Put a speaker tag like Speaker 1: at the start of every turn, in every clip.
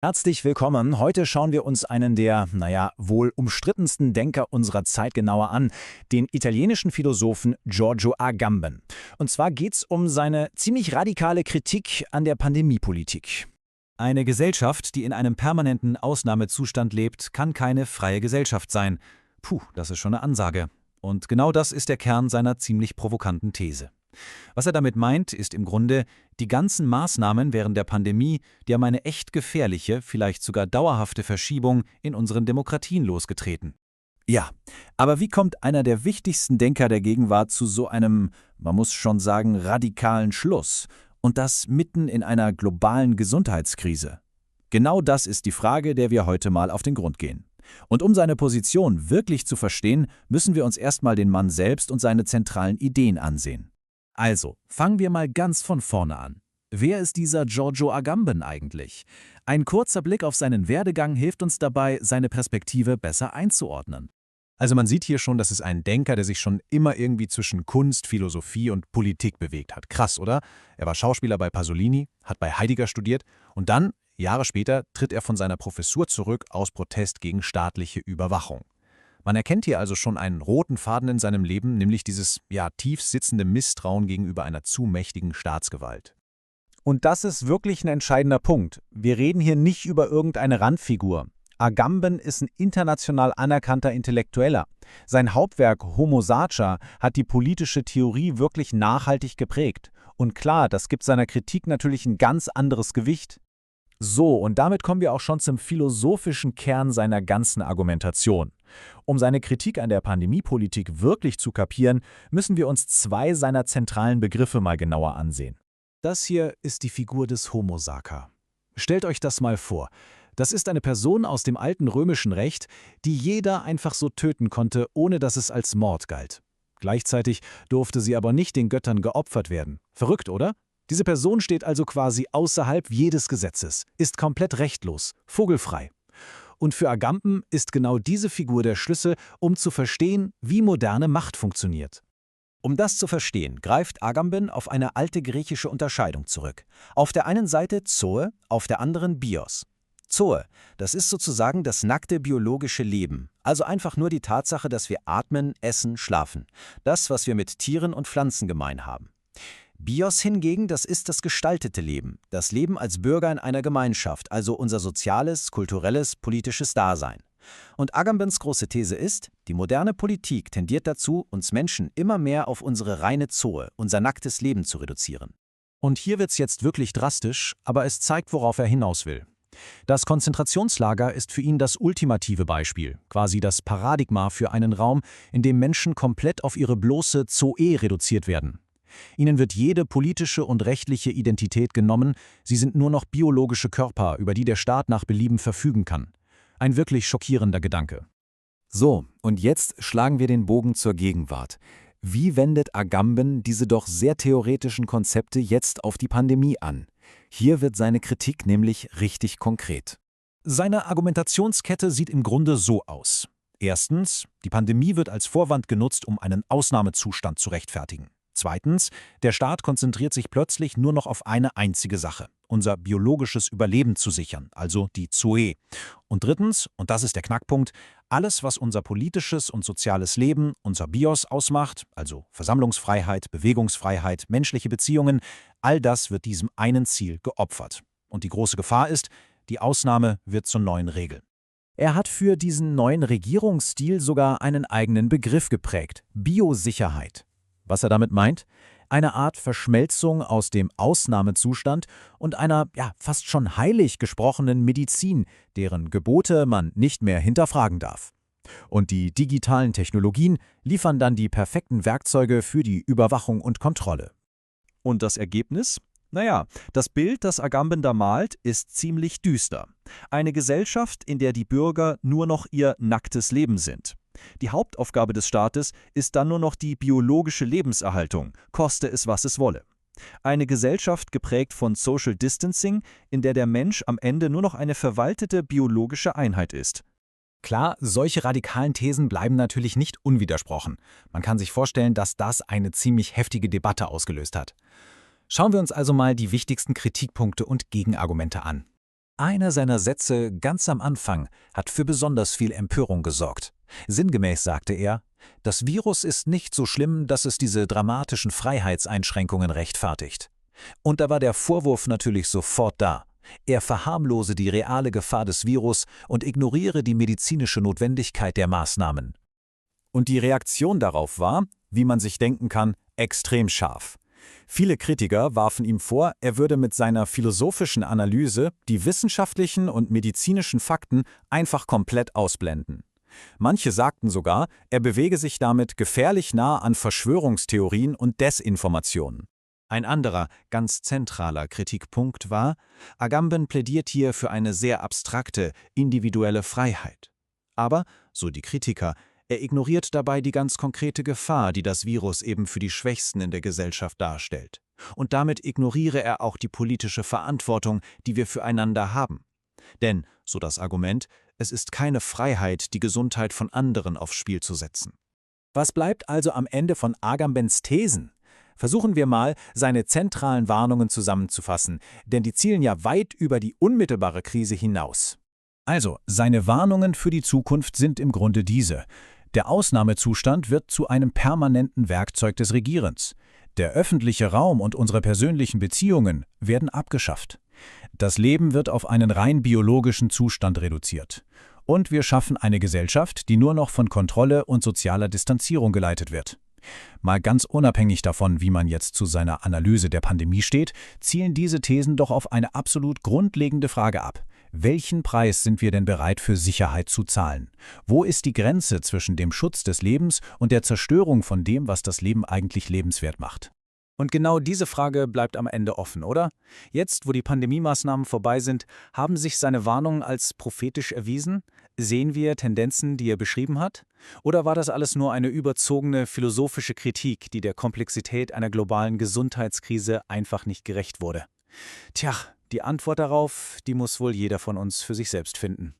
Speaker 1: Herzlich willkommen. Heute schauen wir uns einen der, wohl umstrittensten Denker unserer Zeit genauer an, den italienischen Philosophen Giorgio Agamben. Und zwar geht es um seine ziemlich radikale Kritik an der Pandemiepolitik.
Speaker 2: Eine Gesellschaft, die in einem permanenten Ausnahmezustand lebt, kann keine freie Gesellschaft sein. Puh, das ist schon eine Ansage. Und genau das ist der Kern seiner ziemlich provokanten These. Was er damit meint, ist im Grunde, die ganzen Maßnahmen während der Pandemie, die haben eine echt gefährliche, vielleicht sogar dauerhafte Verschiebung in unseren Demokratien losgetreten.
Speaker 1: Ja, aber wie kommt einer der wichtigsten Denker der Gegenwart zu so einem, man muss schon sagen, radikalen Schluss? Und das mitten in einer globalen Gesundheitskrise? Genau das ist die Frage, der wir heute mal auf den Grund gehen. Und um seine Position wirklich zu verstehen, müssen wir uns erstmal den Mann selbst und seine zentralen Ideen ansehen.
Speaker 2: Also, fangen wir mal ganz von vorne an. Wer ist dieser Giorgio Agamben eigentlich? Ein kurzer Blick auf seinen Werdegang hilft uns dabei, seine Perspektive besser einzuordnen. Also man sieht hier schon, das ist ein Denker, der sich schon immer irgendwie zwischen Kunst, Philosophie und Politik bewegt hat. Krass, oder? Er war Schauspieler bei Pasolini, hat bei Heidegger studiert und dann, Jahre später, tritt er von seiner Professur zurück aus Protest gegen staatliche Überwachung. Man erkennt hier also schon einen roten Faden in seinem Leben, nämlich dieses, tief sitzende Misstrauen gegenüber einer zu mächtigen Staatsgewalt.
Speaker 1: Und das ist wirklich ein entscheidender Punkt. Wir reden hier nicht über irgendeine Randfigur. Agamben ist ein international anerkannter Intellektueller. Sein Hauptwerk Homo Sacer hat die politische Theorie wirklich nachhaltig geprägt. Und klar, das gibt seiner Kritik natürlich ein ganz anderes Gewicht. So, und damit kommen wir auch schon zum philosophischen Kern seiner ganzen Argumentation. Um seine Kritik an der Pandemiepolitik wirklich zu kapieren, müssen wir uns zwei seiner zentralen Begriffe mal genauer ansehen.
Speaker 2: Das hier ist die Figur des Homo Sacer. Stellt euch das mal vor. Das ist eine Person aus dem alten römischen Recht, die jeder einfach so töten konnte, ohne dass es als Mord galt. Gleichzeitig durfte sie aber nicht den Göttern geopfert werden. Verrückt, oder? Diese Person steht also quasi außerhalb jedes Gesetzes, ist komplett rechtlos, vogelfrei. Und für Agamben ist genau diese Figur der Schlüssel, um zu verstehen, wie moderne Macht funktioniert.
Speaker 1: Um das zu verstehen, greift Agamben auf eine alte griechische Unterscheidung zurück. Auf der einen Seite Zoe, auf der anderen Bios. Zoe, das ist sozusagen das nackte biologische Leben, also einfach nur die Tatsache, dass wir atmen, essen, schlafen. Das, was wir mit Tieren und Pflanzen gemein haben. Bios hingegen, das ist das gestaltete Leben, das Leben als Bürger in einer Gemeinschaft, also unser soziales, kulturelles, politisches Dasein. Und Agambens große These ist, die moderne Politik tendiert dazu, uns Menschen immer mehr auf unsere reine Zoe, unser nacktes Leben zu reduzieren.
Speaker 2: Und hier wird's jetzt wirklich drastisch, aber es zeigt, worauf er hinaus will. Das Konzentrationslager ist für ihn das ultimative Beispiel, quasi das Paradigma für einen Raum, in dem Menschen komplett auf ihre bloße Zoe reduziert werden. Ihnen wird jede politische und rechtliche Identität genommen, sie sind nur noch biologische Körper, über die der Staat nach Belieben verfügen kann. Ein wirklich schockierender Gedanke.
Speaker 1: So, und jetzt schlagen wir den Bogen zur Gegenwart. Wie wendet Agamben diese doch sehr theoretischen Konzepte jetzt auf die Pandemie an? Hier wird seine Kritik nämlich richtig konkret.
Speaker 2: Seine Argumentationskette sieht im Grunde so aus. Erstens, die Pandemie wird als Vorwand genutzt, um einen Ausnahmezustand zu rechtfertigen. Zweitens, der Staat konzentriert sich plötzlich nur noch auf eine einzige Sache, unser biologisches Überleben zu sichern, also die Zoe. Und drittens, und das ist der Knackpunkt, alles, was unser politisches und soziales Leben, unser Bios ausmacht, also Versammlungsfreiheit, Bewegungsfreiheit, menschliche Beziehungen, all das wird diesem einen Ziel geopfert. Und die große Gefahr ist, die Ausnahme wird zur neuen Regel.
Speaker 1: Er hat für diesen neuen Regierungsstil sogar einen eigenen Begriff geprägt: Biosicherheit. Was er damit meint? Eine Art Verschmelzung aus dem Ausnahmezustand und einer fast schon heilig gesprochenen Medizin, deren Gebote man nicht mehr hinterfragen darf. Und die digitalen Technologien liefern dann die perfekten Werkzeuge für die Überwachung und Kontrolle.
Speaker 2: Und das Ergebnis? Das Bild, das Agamben da malt, ist ziemlich düster. Eine Gesellschaft, in der die Bürger nur noch ihr nacktes Leben sind. Die Hauptaufgabe des Staates ist dann nur noch die biologische Lebenserhaltung, koste es, was es wolle. Eine Gesellschaft geprägt von Social Distancing, in der der Mensch am Ende nur noch eine verwaltete biologische Einheit ist.
Speaker 1: Klar, solche radikalen Thesen bleiben natürlich nicht unwidersprochen. Man kann sich vorstellen, dass das eine ziemlich heftige Debatte ausgelöst hat. Schauen wir uns also mal die wichtigsten Kritikpunkte und Gegenargumente an.
Speaker 2: Einer seiner Sätze ganz am Anfang hat für besonders viel Empörung gesorgt. Sinngemäß sagte er, das Virus ist nicht so schlimm, dass es diese dramatischen Freiheitseinschränkungen rechtfertigt. Und da war der Vorwurf natürlich sofort da. Er verharmlose die reale Gefahr des Virus und ignoriere die medizinische Notwendigkeit der Maßnahmen.
Speaker 3: Und die Reaktion darauf war, wie man sich denken kann, extrem scharf. Viele Kritiker warfen ihm vor, er würde mit seiner philosophischen Analyse die wissenschaftlichen und medizinischen Fakten einfach komplett ausblenden. Manche sagten sogar, er bewege sich damit gefährlich nah an Verschwörungstheorien und Desinformationen.
Speaker 2: Ein anderer, ganz zentraler Kritikpunkt war, Agamben plädiert hier für eine sehr abstrakte, individuelle Freiheit. Aber, so die Kritiker, er ignoriert dabei die ganz konkrete Gefahr, die das Virus eben für die Schwächsten in der Gesellschaft darstellt. Und damit ignoriere er auch die politische Verantwortung, die wir füreinander haben. Denn, so das Argument, es ist keine Freiheit, die Gesundheit von anderen aufs Spiel zu setzen.
Speaker 3: Was bleibt also am Ende von Agambens Thesen? Versuchen wir mal, seine zentralen Warnungen zusammenzufassen, denn die zielen ja weit über die unmittelbare Krise hinaus.
Speaker 2: Also, seine Warnungen für die Zukunft sind im Grunde diese. Der Ausnahmezustand wird zu einem permanenten Werkzeug des Regierens. Der öffentliche Raum und unsere persönlichen Beziehungen werden abgeschafft. Das Leben wird auf einen rein biologischen Zustand reduziert. Und wir schaffen eine Gesellschaft, die nur noch von Kontrolle und sozialer Distanzierung geleitet wird. Mal ganz unabhängig davon, wie man jetzt zu seiner Analyse der Pandemie steht, zielen diese Thesen doch auf eine absolut grundlegende Frage ab. Welchen Preis sind wir denn bereit für Sicherheit zu zahlen? Wo ist die Grenze zwischen dem Schutz des Lebens und der Zerstörung von dem, was das Leben eigentlich lebenswert macht?
Speaker 1: Und genau diese Frage bleibt am Ende offen, oder? Jetzt, wo die Pandemiemaßnahmen vorbei sind, haben sich seine Warnungen als prophetisch erwiesen? Sehen wir Tendenzen, die er beschrieben hat? Oder war das alles nur eine überzogene philosophische Kritik, die der Komplexität einer globalen Gesundheitskrise einfach nicht gerecht wurde? Tja, die Antwort darauf, die muss wohl jeder von uns für sich selbst finden.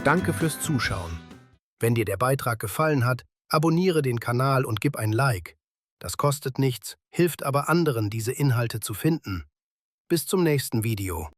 Speaker 4: Danke fürs Zuschauen. Wenn dir der Beitrag gefallen hat, abonniere den Kanal und gib ein Like. Das kostet nichts, hilft aber anderen, diese Inhalte zu finden. Bis zum nächsten Video.